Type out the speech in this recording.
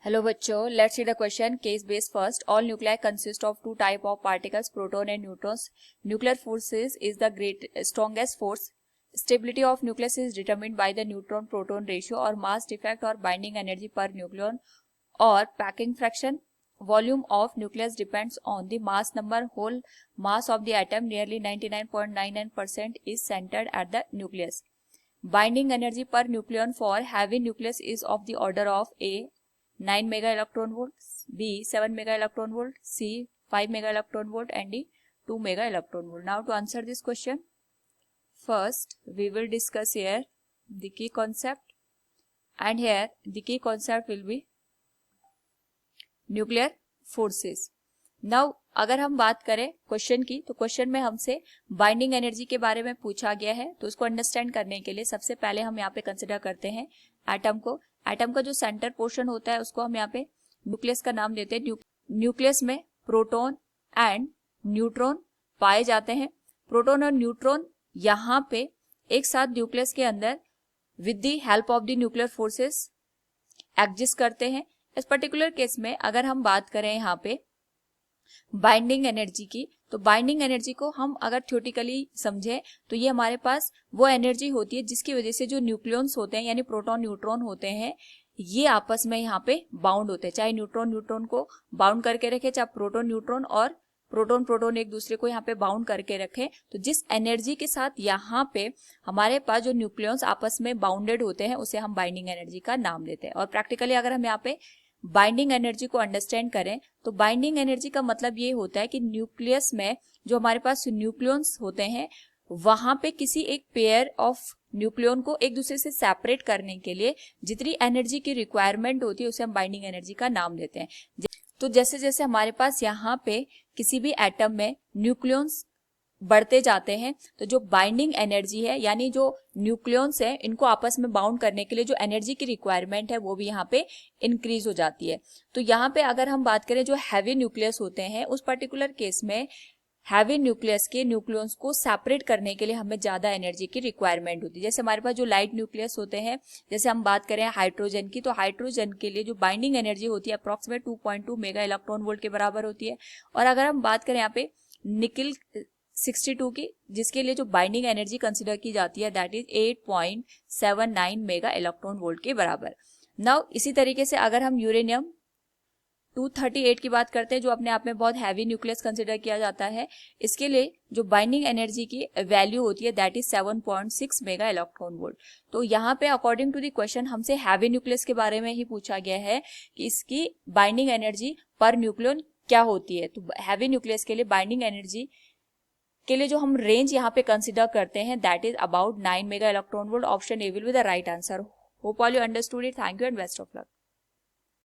Hello बच्चों, let's see the question. Case based first. All nuclei consist of two type of particles, proton and neutrons. Nuclear forces is the strongest force. Stability of nucleus is determined by the neutron proton ratio और mass defect और binding energy per nucleon और packing fraction. Volume of nucleus depends on the mass number. Whole mass of the atom, nearly 99.99%, is centered at the nucleus. Binding energy per nucleon for heavy nucleus is of the order of A 9 mega electron volt, B 7 mega electron volt, C 5 mega electron volt, and D 2 mega electron volt. Now to answer this question, first we will discuss here the key concept, and here the key concept will be nuclear forces. Now अगर हम बात करें question की, तो question में हमसे binding energy के बारे में पूछा गया है. तो उसको अंडरस्टैंड करने के लिए सबसे पहले हम यहाँ पे कंसिडर करते हैं एटम को. एटम का जो सेंटर पोर्शन होता है उसको हम यहाँ पे न्यूक्लियस का नाम देते हैं. न्यूक्लियस में प्रोटॉन एंड न्यूट्रॉन पाए जाते हैं. प्रोटॉन और न्यूट्रॉन यहाँ पे एक साथ न्यूक्लियस के अंदर with the help of the nuclear forces exist करते हैं. इस पर्टिकुलर केस में अगर हम बात करें यहाँ पे बाइंडिंग एनर्जी की, तो बाइंडिंग एनर्जी को हम अगर थ्योरेटिकली समझें तो ये हमारे पास वो एनर्जी होती है जिसकी वजह से जो न्यूक्लियॉन्स होते हैं यानी प्रोटॉन न्यूट्रॉन होते हैं ये आपस में यहाँ पे बाउंड होते हैं. चाहे न्यूट्रॉन न्यूट्रॉन को बाउंड करके रखे, चाहे प्रोटॉन न्यूट्रॉन और प्रोटॉन प्रोटॉन एक दूसरे को यहाँ पे बाउंड करके रखें, तो जिस एनर्जी के साथ यहाँ पे हमारे पास जो न्यूक्लियॉन्स आपस में बाउंडेड होते हैं उसे हम बाइंडिंग एनर्जी का नाम देते हैं. और प्रैक्टिकली अगर हम यहाँ पे बाइंडिंग एनर्जी को अंडरस्टैंड करें तो बाइंडिंग एनर्जी का मतलब ये होता है कि न्यूक्लियस में जो हमारे पास न्यूक्लियॉन्स होते हैं वहां पे किसी एक पेयर ऑफ न्यूक्लियन को एक दूसरे से सेपरेट करने के लिए जितनी एनर्जी की रिक्वायरमेंट होती है उसे हम बाइंडिंग एनर्जी का नाम देते हैं. तो जैसे जैसे हमारे पास यहाँ पे किसी भी एटम में न्यूक्लियॉन्स बढ़ते जाते हैं तो जो बाइंडिंग एनर्जी है यानी जो न्यूक्लियॉन्स है इनको आपस में बाउंड करने के लिए जो एनर्जी की रिक्वायरमेंट है वो भी यहाँ पे इंक्रीज हो जाती है. तो यहाँ पे अगर हम बात करें जो हैवी न्यूक्लियस होते हैं उस पर्टिकुलर केस में हैवी न्यूक्लियस के न्यूक्लियॉन्स को सेपरेट करने के लिए हमें ज्यादा एनर्जी की रिक्वायरमेंट होती है. जैसे हमारे पास जो लाइट न्यूक्लियस होते हैं, जैसे हम बात करें हाइड्रोजन की, तो हाइड्रोजन के लिए जो बाइंडिंग एनर्जी होती है अप्रोक्सीमेट 2.2 मेगा इलेक्ट्रॉन वोल्ट के बराबर होती है. और अगर हम बात करें यहाँ पे निकल 62 की, जिसके लिए जो बाइंडिंग एनर्जी कंसिडर की जाती है that is 8.79 mega electron volt के बराबर. नाउ इसी तरीके से अगर हम यूरेनियम 238 की बात करते हैं जो अपने आप में बहुत हैवी न्यूक्लियस कंसिडर किया जाता है, इसके लिए जो बाइंडिंग एनर्जी की वैल्यू होती है that is 7.6 mega electron volt. तो यहाँ पे अकॉर्डिंग टू द क्वेश्चन हमसे हैवी न्यूक्लियस के बारे में ही पूछा गया है कि इसकी बाइंडिंग एनर्जी पर न्यूक्लियन क्या होती है. तो हैवी न्यूक्लियस के लिए बाइंडिंग एनर्जी के लिए जो हम रेंज यहाँ पे कंसिडर करते हैं that is about 9 mega electron volt. Option A will be the right answer. Hope all you understood it. Thank you and best of luck.